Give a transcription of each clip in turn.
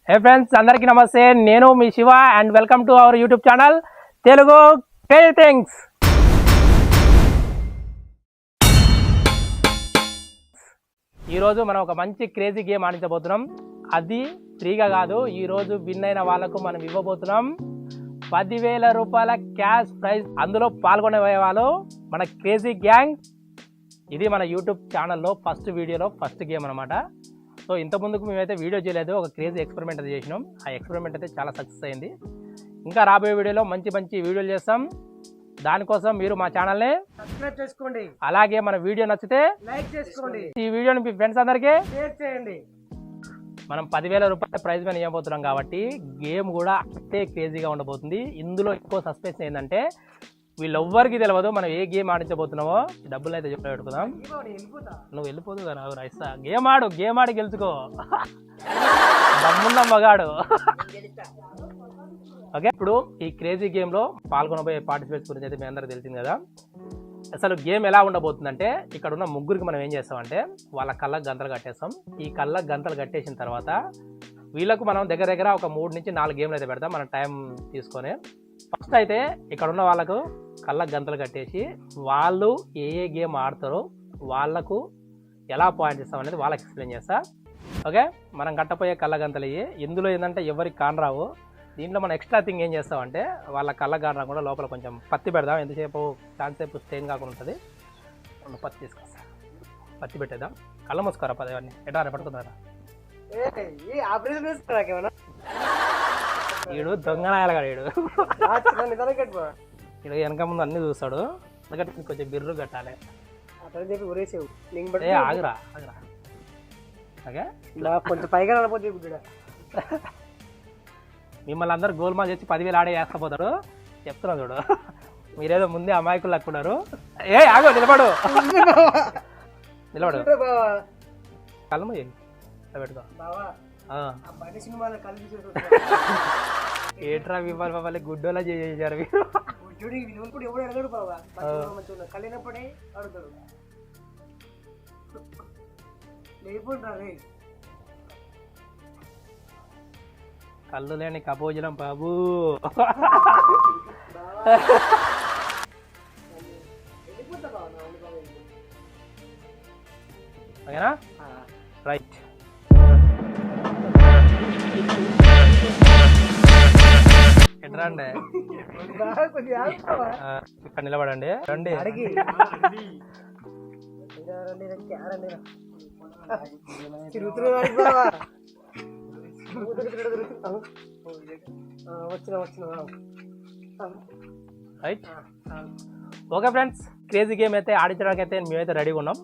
హే friends, అందరికీ నమస్తే. నేను మీ Shiva and welcome to our YouTube channel Telugu crazy things. ఈరోజు మనం ఒక మంచి క్రేజీ గేమ్ ఆడించబోతున్నాం. అది ఫ్రీగా కాదు, ఈరోజు విన్ అయిన వాళ్ళకు మనం ఇవ్వబోతున్నాం 10,000 రూపాయల క్యాష్ ప్రైజ్. అందులో పాల్గొనే వాళ్ళు మన క్రేజీ గ్యాంగ్. ఇది మన యూట్యూబ్ ఛానల్లో ఫస్ట్ వీడియోలో ఫస్ట్ గేమ్ అనమాట. సో ఇంతకుముందుకు మేమైతే వీడియో చేయలేదు, ఒక క్రేజీ ఎక్స్పెరిమెంట్ అయితే చేసినాం. ఆ ఎక్స్పెరిమెంట్ అయితే చాలా సక్సెస్ అయింది. ఇంకా రాబోయే వీడియోలో మంచి మంచి వీడియోలు చేస్తాం. దానికోసం మీరు మా ఛానల్ని సబ్స్క్రైబ్ చేసుకోండి, అలాగే మన వీడియో నచ్చితే లైక్ చేసుకోండి, ఈ వీడియోని మీ ఫ్రెండ్స్ అందరికీ షేర్ చేయండి. మనం 10,000 రూపాయల ప్రైజ్ మనీ ఇవ్వబోతున్నాం కాబట్టి గేమ్ కూడా అంతే క్రేజీగా ఉండబోతుంది. ఇందులో ఎక్కువ సస్పెన్స్ ఏంటంటే వీళ్ళెవ్వరికి తెలియదు మనం ఏ గేమ్ ఆడించబోతున్నామో. డబ్బులు అయితే చెప్పి పెట్టుకుందాం. నువ్వు వెళ్ళిపోదు కదా రైస్తా. గేమ్ ఆడి గెలుచుకో. దమ్మున్న మగాడు. ఓకే, ఇప్పుడు ఈ క్రేజీ గేమ్లో పాల్గొనబోయే పార్టిసిపేట్స్ గురించి అయితే మీ అందరికీ తెలిసింది కదా. అసలు గేమ్ ఎలా ఉండబోతుందంటే, ఇక్కడ ఉన్న ముగ్గురికి మనం ఏం చేస్తామంటే వాళ్ళ కళ్ళకు గంతలు కట్టేస్తాం. ఈ కళ్ళకు గంతలు కట్టేసిన తర్వాత వీళ్ళకు మనం దగ్గర ఒక 3 నుంచి 4 గేమ్లు అయితే పెడతాం మనం టైం తీసుకొని. ఫస్ట్ అయితే ఇక్కడ ఉన్న వాళ్ళకు కళ్ళకు గంతలు కట్టేసి వాళ్ళు ఏ గేమ్ ఆడతారో వాళ్ళకు ఎలా పాయింట్స్ ఇస్తాం అనేది వాళ్ళకి ఎక్స్ప్లెయిన్ చేస్తా. ఓకే, మనం కట్టపోయే కళ్ళ గంతలు ఇవి. ఇందులో ఏంటంటే ఎవరికి కానరావు. దీంట్లో మనం ఎక్స్ట్రా థింగ్ ఏం చేస్తామంటే వాళ్ళ కళ్ళ కానరా కూడా లోపల కొంచెం పత్తి పెడదాం. ఎంతసేపు కాన్సేపు స్టెయిన్ కాకుండా ఉంటుంది. పత్తి తీసుకొస్తా, పత్తి పెట్టేద్దాం. కళ్ళ మూసుకోరా పదేవన్నీ ఎటారా పడుతున్నారా. ఈడు దొంగనాయాలగా ఈడు ఈడు వెనక ముందు అన్ని చూస్తాడు. ఎందుకంటే కొంచెం బిర్రు కట్టాలి. ఆగురా ఓకే, కొంచెం పైగా మిమ్మల్ని అందరు గోల్మాల్ చేసి 10,000 ఆడే వేసుకపోతారు. చెప్తున్నా చూడు, మీరేదో ముందే అమాయకులు లక్కున్నారు. ఆగో, నిలబడు కళ్ళము పెట్టుకో. ఏట్రా వివ్వాలి బాబాలి గుడ్డోలా చేశారు మీరు. కలిగినప్పుడే అడుగుతాడు. కళ్ళు లేని కపోజనం బాబు. ఓకేనా, రైట్. ఎట్రండి, ఇక్కడ నిలబడండి. రండి right. Okay friends, crazy game అయితే ఆడించడానికి అయితే మేమైతే రెడీగా ఉన్నాం.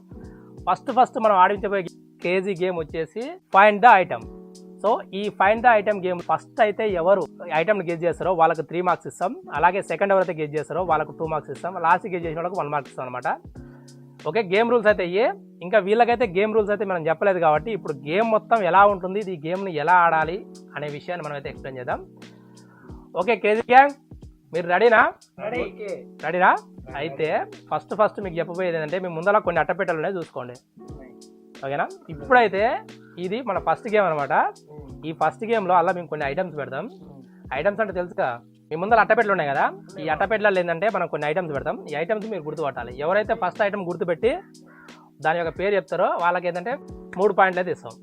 ఫస్ట్ మనం ఆడించబోయే క్రేజీ గేమ్ వచ్చేసి ఫైండ్ ద ఐటమ్. సో ఈ find the item game first అయితే ఎవరు ఐటమ్ గెస్ చేస్తారో వాళ్ళకు 3 మార్క్స్ ఇస్తాం. అలాగే సెకండ్ ఎవరైతే గెస్ చేస్తారో వాళ్ళకు 2 మార్క్స్ ఇస్తాం. లాస్ట్ గెస్ చేసిన వాళ్ళకి 1 మార్క్స్ ఇస్తాం అనమాట. ఓకే, గేమ్ రూల్స్ అయితే ఇయ్యే. ఇంకా వీళ్ళకైతే గేమ్ రూల్స్ అయితే మనం చెప్పలేదు కాబట్టి ఇప్పుడు గేమ్ మొత్తం ఎలా ఉంటుంది, ఈ గేమ్ని ఎలా ఆడాలి అనే విషయాన్ని మనం అయితే ఎక్స్ప్లెయిన్ చేద్దాం. ఓకే క్రేజీ గ్యాంగ్, మీరు రెడీనా? అయితే ఫస్ట్ మీకు చెప్పబోయేది ఏంటంటే, మీ ముందర కొన్ని అట్టపెట్టెలు ఉన్నాయి చూసుకోండి. ఓకేనా, ఇప్పుడైతే ఇది మన ఫస్ట్ గేమ్ అనమాట. ఈ ఫస్ట్ గేమ్లో అలా మేము కొన్ని ఐటమ్స్ పెడతాం. ఐటమ్స్ అంటే తెలుసుగా, మీ ముందర అట్టపెట్టెలు ఉన్నాయి కదా, ఈ అట్టపెట్టెలు ఏంటంటే మనం కొన్ని ఐటమ్స్ పెడతాం. ఈ ఐటమ్స్ మీరు గుర్తుపట్టాలి. ఎవరైతే ఫస్ట్ ఐటమ్ గుర్తుపెట్టి దాని యొక్క పేరు చెప్తారో వాళ్ళకి ఏంటంటే 3 పాయింట్లు అయితే ఇస్తాం.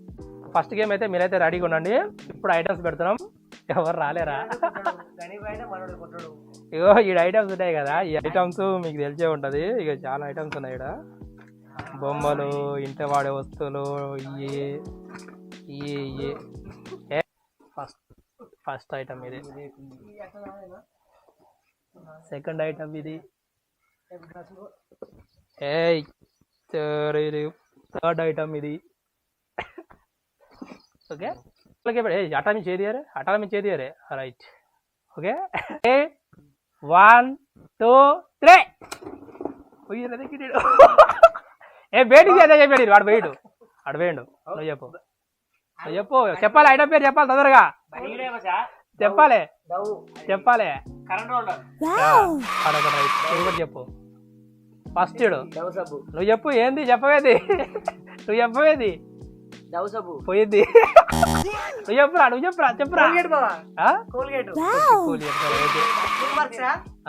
ఫస్ట్ గేమ్ అయితే మీరైతే రెడీగా ఉండండి. ఇప్పుడు ఐటమ్స్ పెడుతున్నాం. ఎవరు రాలేరా? ఇగో ఈ ఐటమ్స్ ఉంటాయి కదా, ఈ ఐటమ్స్ మీకు తెలిసే ఉంటుంది. ఇక చాలా ఐటమ్స్ ఉన్నాయి ఇక్కడ. బొమ్మలు, ఇంటి వాడే వస్తువులు, ఫస్ట్ ఐటమ్ ఇది. సెకండ్ ఐటమ్ ఇది. థర్డ్ ఐటమ్ ఇది. ఓకే, అటా మీ చేదియారే రైట్. ఓకే, 1 2 3. బేటికి అదే చెప్పాడు వాడు. వాడు వేయండు. నువ్వు చెప్పు చెప్పాలి. ఐటమ్ పేరు చెప్పాలి, తొందరగా చెప్పాలి. చెప్పు ఫస్ట్. నువ్వు చెప్పు. ఏంది చెప్పవేది? నువ్వు చెప్పవేది? డవ్ సబ్బు పోయింది. నువ్వు చెప్పురా కోల్గేట్ బావా ఆ? కోల్గేట్ కూలి చెప్తారా? ఓకే. ఫుల్ మార్క్స్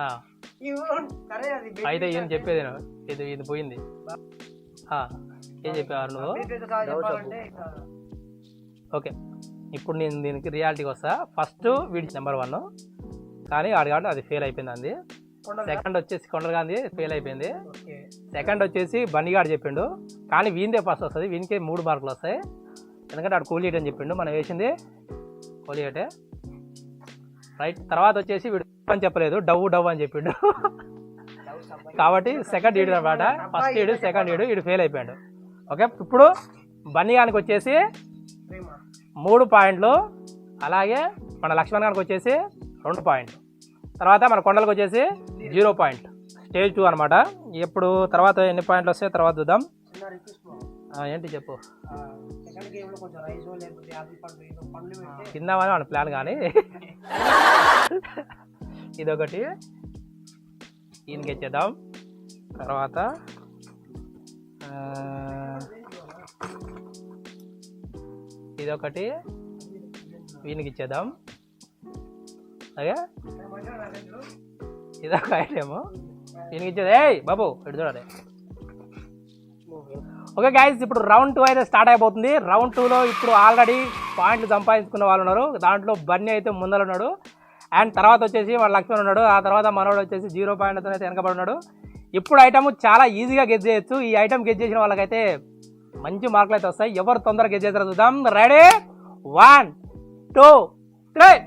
ఆ, సరే అది అయితే ఏం చెప్పేది నేను. ఇది పోయింది. ఆ, ఏం చెప్పేవారు నువ్వు? చెప్పాలంటే ఓకే, ఇప్పుడు నేను దీనికి రియాలిటీకి వస్తా. ఫస్ట్ వీడి నెంబర్ 1, కానీ ఆడు కాబట్టి అది ఫెయిల్ అయిపోయింది. అంది సెకండ్ వచ్చేసి కొండలు గాంధీ ఫెయిల్ అయిపోయింది. ఓకే సెకండ్ వచ్చేసి బన్నీగాడు చెప్పిండు, కానీ వీనిదే ఫస్ట్ వస్తుంది. వీనికే 3 మార్కులు వస్తాయి, ఎందుకంటే ఆడు కోహ్లీ అని చెప్పిండు. మనం వేసింది కోహ్లీ అంటే రైట్. తర్వాత వచ్చేసి వీడు అని చెప్పలేదు, డవ్ అని చెప్పిండు. కాబట్టి సెకండ్ ఈడు అనమాట. ఫస్ట్ ఈడు, సెకండ్ ఈడు ఫెయిల్ అయిపోయాడు. ఓకే, ఇప్పుడు బన్నీగానికి వచ్చేసి 3 పాయింట్లు, అలాగే మన లక్ష్మణ్ గారికి వచ్చేసి 2 పాయింట్లు, తర్వాత మన కొండలకు వచ్చేసి 0 పాయింట్. స్టేజ్ 2 అనమాట. ఇప్పుడు తర్వాత ఎన్ని పాయింట్లు వస్తాయో తర్వాత చూద్దాం. చిన్న రిక్వెస్ట్ ఏంటి చెప్పు. సెకండ్ గేమ్ లో కొంచెం రైస్ లేకపోతే యాపిల్ పండ్లు పెడితే తిందామని మన ప్లాన్, కానీ ఇదొకటి ఈయనకి ఇచ్చేద్దాం. తర్వాత ఇదొకటి వీనికి ఇచ్చేద్దాం. అలాగే ఇదొక ఐటమ్ దీనికి ఇచ్చేది. ఏయ్ బాబు ఇటు చూడాలి. ఓకే గైస్, ఇప్పుడు రౌండ్ 2 అయితే స్టార్ట్ అయిపోతుంది. రౌండ్ 2లో ఇప్పుడు ఆల్రెడీ పాయింట్లు సంపాదించుకున్న వాళ్ళు ఉన్నారు. దాంట్లో బన్నీ అయితే ముందర ఉన్నాడు, అండ్ తర్వాత వచ్చేసి వాళ్ళ లక్ష్మణ్ ఉన్నాడు. ఆ తర్వాత మనోడు వచ్చేసి 0 పాయింట్తో అయితే వెనకబడి ఉన్నాడు. ఇప్పుడు ఐటమ్ చాలా ఈజీగా గెస్ చేయొచ్చు. ఈ ఐటమ్ గెస్ చేసిన వాళ్ళకైతే మంచి మార్కులు అయితే వస్తాయి. ఎవరు తొందరగా గెస్ చేస్తారో చూద్దాం. రెడీ, 1 2 3.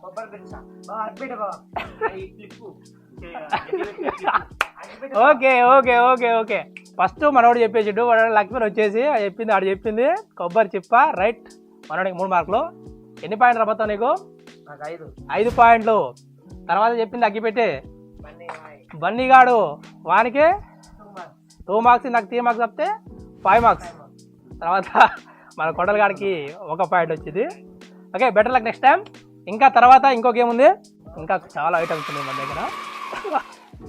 కొబ్బరి పిచ్చా బాగా అడ్బిట్ బాగా okay okay okay okay first మనోడు చెప్పేసిండు. వాడు లక్ష్మణ్ వచ్చేసి చెప్పింది, ఆడు చెప్పింది కొబ్బరి చిప్ప. రైట్, మనోడికి 3 మార్కులు. ఎన్ని పాయింట్లు రాబోతావు నీకు? 5 పాయింట్లు. తర్వాత చెప్పింది అగ్గిపెట్టి బన్నీగాడు, వానికి 2 మార్క్స్, నాకు 3 మార్క్స్ చెప్తే 5 మార్క్స్. తర్వాత మన కొండలగాడికి 1 పాయింట్ వచ్చింది. Okay, better luck next time. ఇంకా తర్వాత ఇంకో గేమ్ ఉంది, ఇంకా చాలా ఐటమ్స్ ఉన్నాయి మన దగ్గర.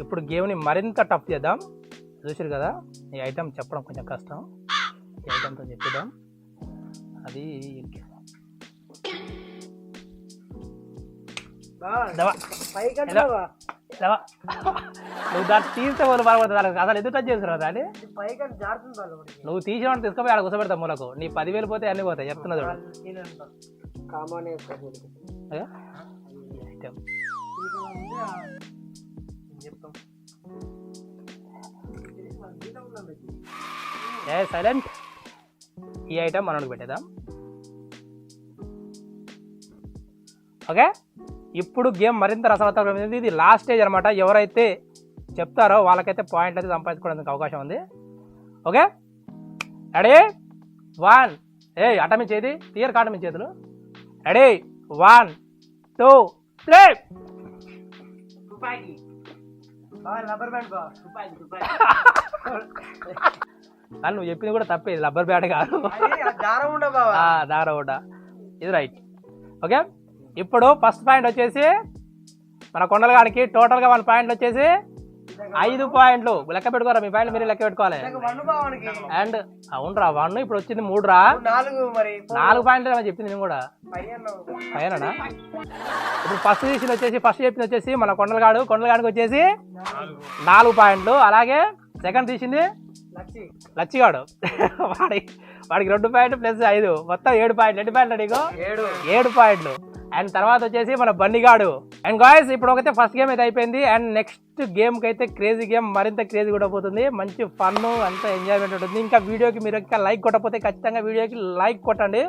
ఇప్పుడు గేమ్ని మరింత టఫ్ చేద్దాం. చూసారు కదా, ఈ ఐటమ్ చెప్పడం కొంచెం కష్టం. ఈ ఐటమ్తో చెప్పిద్దాం. అది నువ్వు దాన్ని తీస్తే వాళ్ళు బాగుపడుతుంది. అసలు ఎందుకు టచ్ చేస్తున్నావు దాన్ని? నువ్వు తీసిన తీసుకుపోయి ఆడ కూర్చోబెడతావు మూలకు. నీ 10,000 పోతే అన్నీ పోతాయి, చెప్తున్నా చూడు. Item silent. ఈ ఐటమ్ మనోడికి పెట్టేద్దాం. ఓకే, ఇప్పుడు గేమ్ మరింత రసవత్తరమైనది. ఇది లాస్ట్ స్టేజ్ అనమాట. ఎవరైతే చెప్తారో వాళ్ళకైతే పాయింట్లు అయితే సంపాదించుకోవడానికి అవకాశం ఉంది. Okay, ready, 1. అటమి చేతి తీయరు, కాటమి చేతులు. రెడీ, 1 2 3. అని నువ్వు చెప్పింది కూడా తప్పే, ఇది రబ్బర్ బ్యాట్ కాదు, దారం ఉండ. ఇది రైట్. ఓకే, ఇప్పుడు ఫస్ట్ పాయింట్ వచ్చేసి మన కొండలగాడికి టోటల్గా 1 పాయింట్లు వచ్చేసి 5 పాయింట్లు. లెక్క పెట్టుకోరా, మీ పాయింట్లు మీరు లెక్క పెట్టుకోవాలి. అండ్ అవునరా, 1 ఇప్పుడు వచ్చింది 3 రా, 4 పాయింట్లు ఏమో చెప్పింది నేను కూడా. పైన ఇప్పుడు ఫస్ట్ చెప్పింది వచ్చేసి మన కొండలగాడికి వచ్చేసి 4 పాయింట్లు. అలాగే సెకండ్ తీసింది లచ్చిగాడు, వాడికి 2 పాయింట్లు ప్లస్ 5, మొత్తం 7 పాయింట్లు. ఎన్ని పాయింట్లు నీకు? 7 పాయింట్లు. అండ్ తర్వాత వచ్చేసి మన బన్నీగాడు. అండ్ గాయ్స్, ఇప్పుడు ఒకైతే ఫస్ట్ గేమ్ అయితే అయిపోయింది. అండ్ నెక్స్ట్ గేమ్కి అయితే క్రేజీ గేమ్, మరింత క్రేజీ కూడా పోతుంది. మంచి ఫన్, అంతా ఎంజాయ్మెంట్ ఉంటుంది. ఇంకా వీడియోకి మీరు ఇంకా లైక్ కొట్టకపోతే ఖచ్చితంగా వీడియోకి లైక్ కొట్టండి.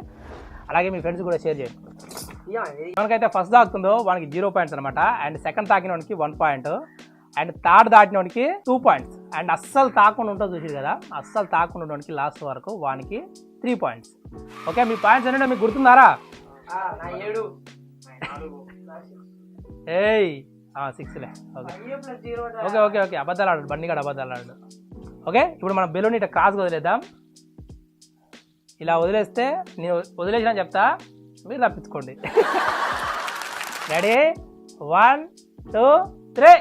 అలాగే మీ ఫ్రెండ్స్ కూడా షేర్ చేయండి. మనకైతే ఫస్ట్ తాకుతుందో వానికి 0 పాయింట్స్ అనమాట. అండ్ సెకండ్ తాకిన వానికి 1 పాయింట్. అండ్ థర్డ్ దాటిన వానికి 2 పాయింట్స్. అండ్ అస్సలు తాకుండా ఉంటుంది చూసి కదా, అస్సలు తాకుండా ఉండడానికి లాస్ట్ వరకు వానికి 3 పాయింట్స్. ఓకే, మీ పాయింట్స్ ఏంటంటే మీకు గుర్తుందారా? 6లే. ఓకే ఓకే ఓకే అబద్ధాలు ఆడు, బండిగాడు అబద్ధాలు ఆడు. ఓకే, ఇప్పుడు మనం బెలూన్ ఇట్లా క్రాస్గా వదిలేద్దాం. ఇలా వదిలేస్తే నేను వదిలేసిన చెప్తా, మీరు తప్పించుకోండి. రెడీ, 1 2 3.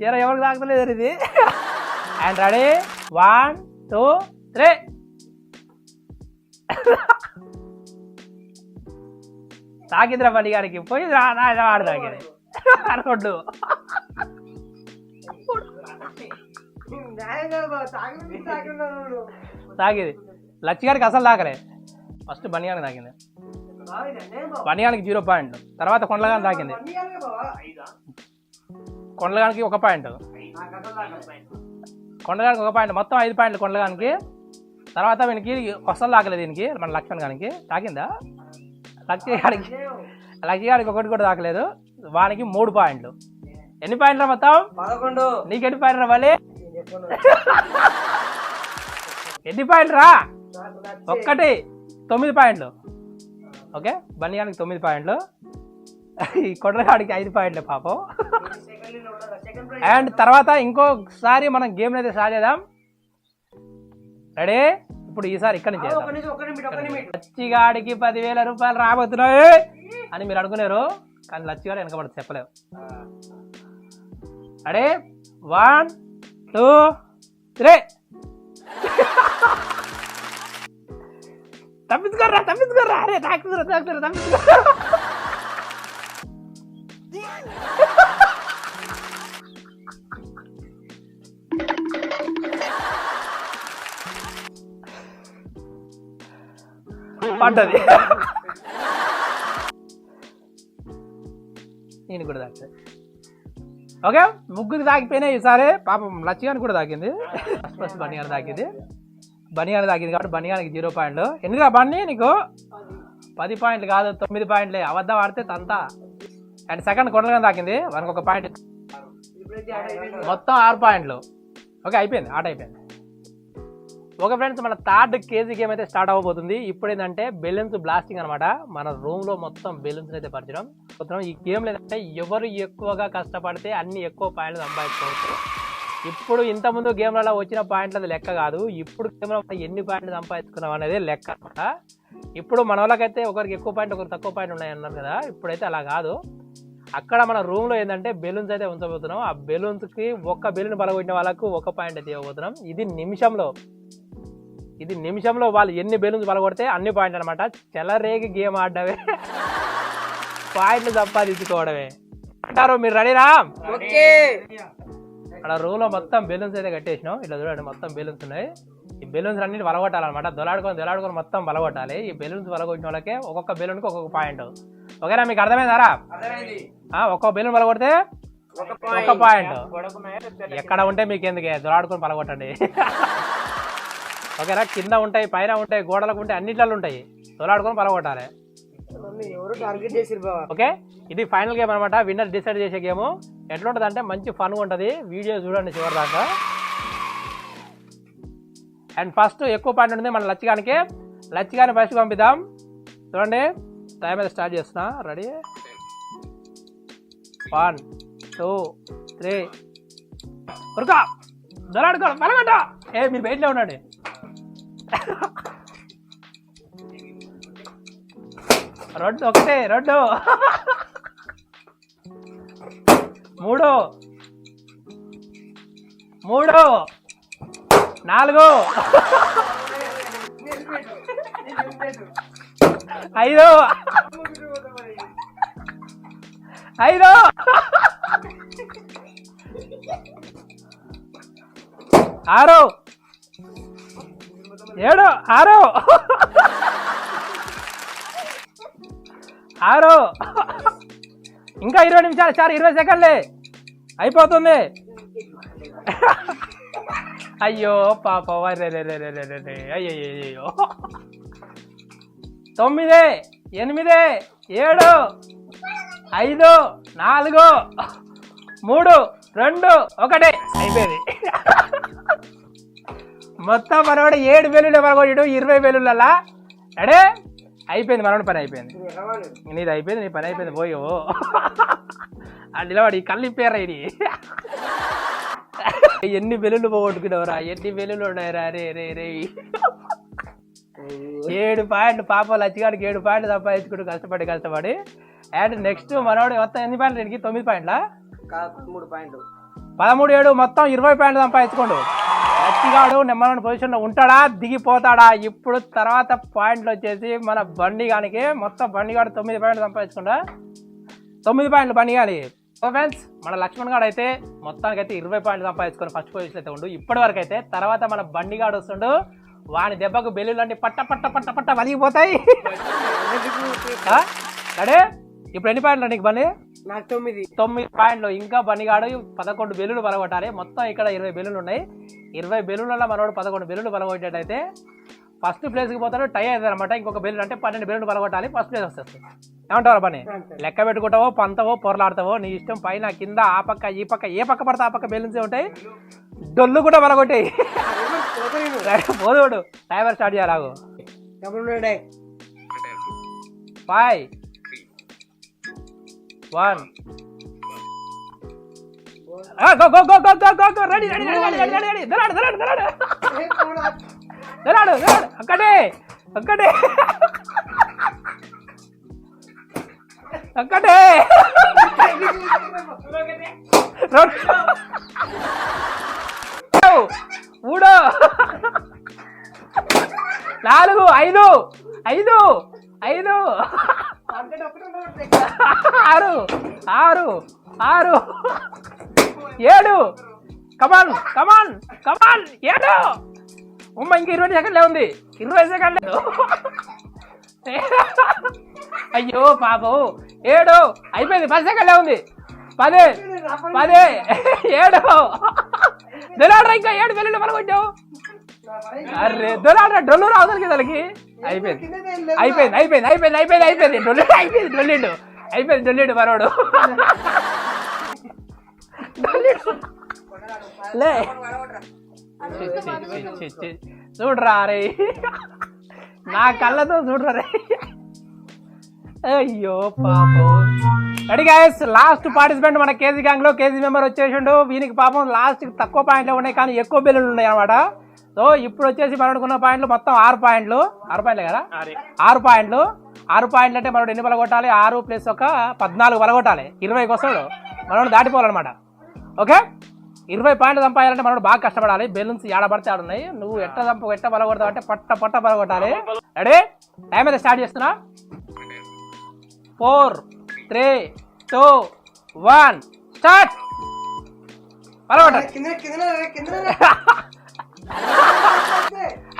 ఎవరికి తాకుతలేదు ఇది. And ready 1 2 3. తాకిద్రా బండి గారికి పోయి ఆడు తాకింది రోడ్డు. తాకింది లచ్చిగారికి అసలు తాకలే. ఫస్ట్ బనియానికి తాకింది. బనియానికి 0 పాయింట్. తర్వాత కొండలగాని తాకింది. కొండలగానికి 1 పాయింట్. కొండలగానికి 1 పాయింట్. మొత్తం 5 పాయింట్లు కొండలగానికి. తర్వాత వీనికి అసలు తాకలేదు. దీనికి మన లక్ష్మణ్ గానికి తాకిందా? లక్ష్మణ్ ఒకటి కూడా తాకలేదు. వానికి 3 పాయింట్లు. ఎన్ని పాయింట్లు మొత్తం? 11. నీకు ఎన్ని పాయింట్లు రావాలి? ఎన్ని పాయింట్లు రా? 9 పాయింట్లు. ఓకే, బనియానికి 9 పాయింట్లు. ఈ కొండగాడికి 5 పాయింట్లు పాపం. అండ్ తర్వాత ఇంకోసారి మనం గేమ్ అయితే స్టార్ట్ చేద్దాం. రెడీ? ఇప్పుడు ఈసారి ఇక్కడ నుంచి లచ్చిగాడికి 10,000 రూపాయలు రాబోతున్నాయి అని మీరు అనుకున్నారు, కానీ లచ్చిగాడు వెనకబడి చెప్పలేవు. రెడీ 1 2 3. తప్పించుకోర్రా. అరే తప్పించుకోరా. పడ్డది. నేను కూడా తాకుతుంది. ఓకే, ముగ్గురు తాకిపోయినాయి ఈసారి. పాపం లచ్చిగాని కూడా తాకింది. ఫస్ట్ బనియాని తాకింది కాబట్టి బనియానికి 0 పాయింట్లు. ఎన్నిరా బన్నీ నీకు? 10 పాయింట్లు కాదు, 9 పాయింట్లే. అబద్ధం ఆడితే తంతా. అండ్ సెకండ్ కొండలుగా తాకింది. వానికి 1 పాయింట్. మొత్తం 6 పాయింట్లు. ఓకే, అయిపోయింది. ఆట అయిపోయింది. ఓకే ఫ్రెండ్స్, మన థర్డ్ కేజీ గేమ్ అయితే స్టార్ట్ అవ్వబోతుంది. ఇప్పుడు ఏంటంటే బెలూన్స్ బ్లాస్టింగ్ అనమాట. మన రూమ్ లో మొత్తం బెలూన్స్ అయితే పరిచయం. ఈ గేమ్ లేదంటే ఎవరు ఎక్కువగా కష్టపడితే అన్ని ఎక్కువ పాయింట్లు సంపాదించుకోవచ్చు. ఇప్పుడు ఇంతకుముందు గేమ్లలో వచ్చిన పాయింట్లు అది లెక్క కాదు. ఇప్పుడు గేమ్లో ఎన్ని పాయింట్లు సంపాదించుకున్నాం అనేది లెక్క అనమాట. ఇప్పుడు మన వాళ్ళకైతే ఒకరికి ఎక్కువ పాయింట్ ఒకరికి తక్కువ పాయింట్ ఉన్నాయి అన్నారు కదా. ఇప్పుడైతే అలా కాదు. అక్కడ మన రూమ్లో ఏంటంటే బెలూన్స్ అయితే ఉంచబోతున్నాం. ఆ బెలూన్స్కి ఒక్క బెలూన్ పలగొట్టిన వాళ్ళకు 1 పాయింట్ అయితే ఇవ్వబోతున్నాం. ఇది నిమిషంలో వాళ్ళు ఎన్ని బెలూన్స్ పలగొడితే అన్ని పాయింట్ అనమాట. చెలరేగి గేమ్ ఆడడమే, పాయింట్లు సంపాదించుకోవడమే అంటారు. మీరు రెడీరా? అక్కడ రూమ్ లో మొత్తం బెలూన్స్ అయితే కట్టేసినాం. ఇట్లా చూడండి, మొత్తం బెలూన్స్ ఉన్నాయి. ఈ బెలూన్స్ అన్నిటి పలగొట్టాలన్నమాట. దొలాడుకొని మొత్తం పలగొట్టాలి. ఈ బెలూన్స్ పలగొట్టిన వాళ్ళకే ఒక్కొక్క బెలూన్కి ఒక్కొక్క పాయింట్. ఓకేనా? మీకు అర్థమైందారా? ఒక్కొక్క బెలూన్ పలగొడితే 1 పాయింట్. ఎక్కడ ఉంటే మీకు ఎందుకే, దొలాడుకొని పలగొట్టండి. ఓకేనా? కింద ఉంటాయి, పైన ఉంటాయి, గోడలకు ఉంటాయి, అన్నిట్లలో ఉంటాయి. దొలాడుకొని పలగొట్టాలి. ఓకే, ఇది ఫైనల్ గేమ్ అనమాట. విన్నర్ డిసైడ్ చేసే గేమ్. ఎట్లుంటది అంటే మంచి ఫన్ ఉంటుంది. వీడియో చూడండి చివరి దాకా. అండ్ ఫస్ట్ ఎక్కువ పాయింట్ ఉంటుంది మన లచ్చిగాని ఫస్ట్ పంపిద్దాం. చూడండి, టైం అయితే స్టార్ట్ చేస్తున్నా. రెడీ 1 2 3. ఉరుకా, దొలాడుకో, పలగొట్ట. మీరు బయటలో ఉండండి. రెండు 1 2 3 4 5 6 7 6 ఇంకా 20 నిమిషాలు సార్, 20 సెకండ్లే అయిపోతుంది. అయ్యో పాప, అయ్యో 9 8 7 5 4 3 2 1 అయిపోయింది. మొత్తం మనవాడు 7 బెలూన్లు పలగొట్టాడు 20 బెలూన్లలా. అడే అయిపోయింది, మనవాడి పని అయిపోయింది. నీది అయిపోయింది, నీ పని అయిపోయింది. పోయో నిలబడి కళ్ళు ఇప్పారా ఇది. ఎన్ని బెలూన్లు పోగొట్టుకున్నావురా, ఎన్ని బెలూన్లు ఉన్నాయిరా. రే 7 పాయింట్లు పాప లచ్చిగాడికి 7 పాయింట్లు సంపాదించుకుంటూ కష్టపడి. అండ్ నెక్స్ట్ మనవాడు మొత్తం ఎన్ని పాయింట్లు? 9 పాయింట్లా? 3 పాయింట్లు. 13-7 మొత్తం 20 పాయింట్లు సంపాదించుకోండు. లచ్చిగాడు నెంబర్ 1 పొజిషన్లో ఉంటాడా దిగిపోతాడా? ఇప్పుడు తర్వాత పాయింట్లు వచ్చేసి మన బండిగానికి మొత్తం బండిగాడు 9 పాయింట్లు సంపాదించుకుంటా. 9 పాయింట్లు బండిగాని. ఓ ఫ్రెండ్స్, మన లక్ష్మణ్ గాడు అయితే మొత్తానికి అయితే 20 పాయింట్లు సంపాదించుకొని ఫస్ట్ పొజిషన్ అయితే ఉండు ఇప్పటి వరకు అయితే. తర్వాత మన బండిగాడు వస్తుండు, వాని దెబ్బకు బెల్లులన్నీ పట్ట పట్ట పట్ట పట్ట వలిగిపోతాయి. అడే ఇప్పుడు ఎన్ని పాయింట్లు నీకు బండి? నాకు 9 పాయింట్లు. ఇంకా బండిగాడు 11 బెల్లులు పలగొట్టాలి. మొత్తం ఇక్కడ 20 బెల్లులు ఉన్నాయి. 20 బెల్లులలో మనోడు 11 బెల్లులు పలగొట్టేటైతే ఫస్ట్ ప్లేస్కి పోతాడు. టై అవుతుంది అనమాట. ఇంకొక బెల్లు అంటే 12 బెల్లులు పలగొట్టాలి, ఫస్ట్ ప్లేస్ వస్తుంది. ఏమంటారు పని? లెక్క పెట్టుకుంటావో పంతవో పొరలాడతావో నీ ఇష్టం. పైన కింద ఆ పక్క ఈ పక్క ఏ పక్క పడితే ఆ పక్క బెలూన్సే ఉంటాయి. డొల్లు కూడా పలగొట్టాయి. పోదోడు టైమర్ స్టార్ట్ చేయాలి. 5 1 go go go go go go go ready ready ready ready ready దలాడు దలాడు దలాడు దలాడు దలాడు అక్కడే అక్కడే అక్కడే ఊడో 4 5 5 5 6 6 6 7 కమాన్ కమాన్ కమాన్ 7 ఉమ్మ ఇంక 20 సెకండ్లే ఉంది. 20 సెకండ్లే. అయ్యో పాపం 7 అయిపోయింది. 10 సెకండ్లే ఉంది. 10 10 7 దొలాడరా. ఇంకా 7 బెల్లులు పలగొట్టావు. అరే దొలాడరా. డొల్లు రావుతుంది దానికి. అయిపోయింది అయిపోయింది అయిపోయింది అయిపోయింది అయిపోయింది అయిపోయింది డొల్లు అయిపోయింది. డొల్లిండు అయిపోయింది. డొల్లిండు మరోడు. లే చూడరా రే, నా కళ్ళతో చూడరా రే. అయ్యో పాపం. రెడీ గైస్, లాస్ట్ పార్టిసిపెంట్ మన కేజీ గ్యాంగ్ లో కేజీ మెంబర్ వచ్చేసిండు. వీనికి పాపం లాస్ట్ తక్కువ పాయింట్లు ఉన్నాయి కానీ ఎక్కువ బెల్లులు ఉన్నాయి అనమాట. సో ఇప్పుడు వచ్చేసి మనకున్న పాయింట్లు మొత్తం 6 పాయింట్లు. 6 పాయింట్లే కదా? 6 పాయింట్లు. 6 పాయింట్లు అంటే మనోడు ఎన్ని పలగొట్టాలి? 6 ప్లస్ 1 14 పలగొట్టాలి. 20కి వస్తాడు. మనోడు దాటిపోవాలన్నమాట. ఓకే, 20 పాయింట్లు సంపాదాలంటే మనోడు బాగా కష్టపడాలి. బెలూన్స్ ఏడబడితే ఆడున్నాయి. నువ్వు ఎట్ట పలగొడతావు అంటే పట్ట పట్ట పలగొట్టాలి. రెడీ? టైం అయితే స్టార్ట్ చేస్తున్నా. 4 3 2 1 స్టార్ట్. పలగొట్టాలి.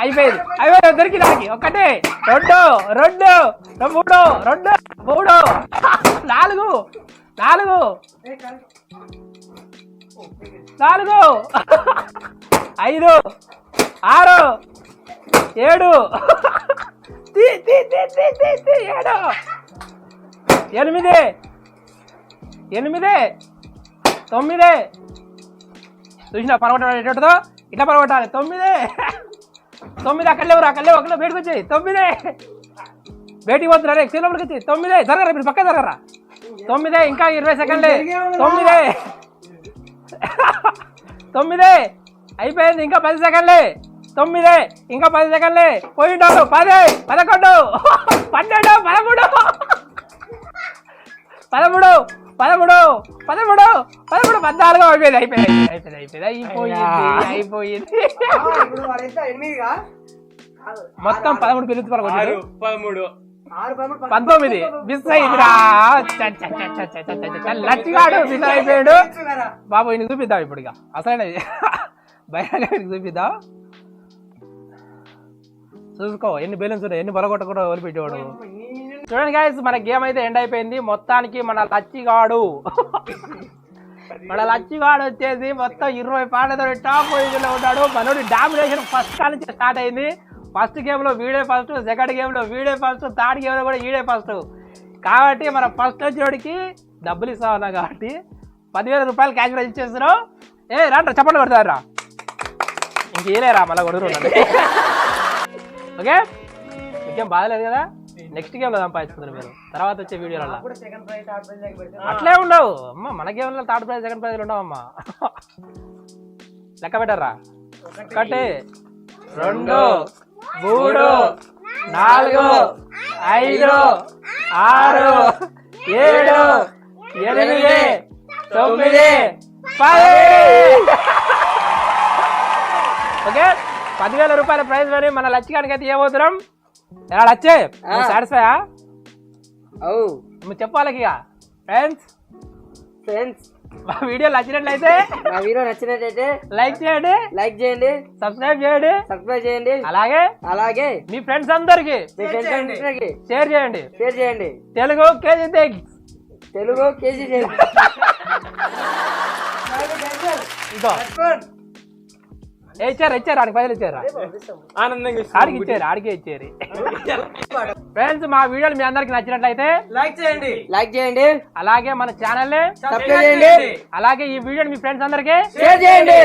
అయిపోయింది అయిపోయింది. దొరికి దానికి 1 2 2 3 2 3 4 4 4 5 6 7 7 8 9 చూసిన పరగొట్టాడు. ఇట్లా పరగొట్టాలి. 9 అక్కడ లేవు అక్కడ బయటకు వచ్చాయి. 9 బయటికి పోతున్నారు. లోపలికి వచ్చి 9 జరగరా. ఇప్పుడు పక్క జరగరా. 9 ఇంకా 20 సెకండ్లే. 9 అయిపోయింది. ఇంకా 10 సెకండ్లే. 9 ఇంకా 10 సెకండ్లే. పోయింటాడు. 10 11 12 13 13 13 13 14 అయిపోయింది. అయిపోయింది. మొత్తం 13 పిలుచు పరగొట్టాడు. 19 మిస్ అయిందిరా. లచ్చిగాడు మిస్ అయిపోయాడు. బాబు ఈయనకి చూపిద్దాం ఇప్పుడు. ఇక అసలు బయట చూపిద్దాం. చూసుకో ఎన్ని బెలూన్స్ ఉన్నాయి, ఎన్ని బలగొట్టకుండా వదిలిపెట్టేవాడు. చూడండి గైస్, మన గేమ్ అయితే ఎండ్ అయిపోయింది. మొత్తానికి మన లచ్చిగాడు వచ్చేసి మొత్తం 20 పాయింట్లతో టాప్ పొజిషన్ లో ఉన్నాడు. మనోడి డామినేషన్ ఫస్ట్ కాల్ నుంచి స్టార్ట్ అయింది. ఫస్ట్ గేమ్ లో వీడే ఫస్ట్, సెకండ్ గేమ్ లో వీడే ఫస్ట్, థర్డ్ గేమ్ లో కూడా వీడే ఫస్ట్. కాబట్టి మన ఫస్ట్ వచ్చినోడికి డబ్బులు ఇస్తా ఉన్నా కాబట్టి 10,000 రూపాయలు క్యాష్ ప్రైజ్ ఇచ్చేస్తున్నాం. రాండ్రా చప్పట్లు కొడతారా. ఇంకేలేరా మళ్ళీ కొడుతున్నా. ఓకే, ఇంకేం బాధలేదు కదా. నెక్స్ట్ గేమ్ లో సంపాదించుకుంటారు మీరు తర్వాత వచ్చే వీడియోలలో. అట్లే ఉండవు అమ్మ, మన గేమ్లో థర్డ్ ప్రైజ్ సెకండ్ ప్రైజ్ ఉండవు అమ్మా. లెక్క పెట్టారా. 1 2 3 4 5 6 7 8 9 ఓకే 10,000 రూపాయల ప్రైజ్ మరి మన లచ్చికానికి అయితే ఇవ్వబోతున్నాం. ఎలా లచ్చే సాటిస్ఫైయా? నువ్వు చెప్పాలి ఇక. ఫ్రెండ్స్ మా వీడియో నచ్చినట్లయితే లైక్ చేయండి, సబ్స్క్రైబ్ చేయండి, అలాగే మీ ఫ్రెండ్స్ అందరికి షేర్ చేయండి. తెలుగు కేజీ ఇదో ఇచ్చారు ఆడికి 10,000 ఇచ్చారు. ఆడికే ఇచ్చారు. ఫ్రెండ్స్ మా వీడియోలు మీ అందరికి నచ్చినట్లయితే లైక్ చేయండి, అలాగే మన ఛానల్ ని సబ్స్క్రైబ్ చేయండి, అలాగే ఈ వీడియోని మీ ఫ్రెండ్స్ అందరికి షేర్ చేయండి.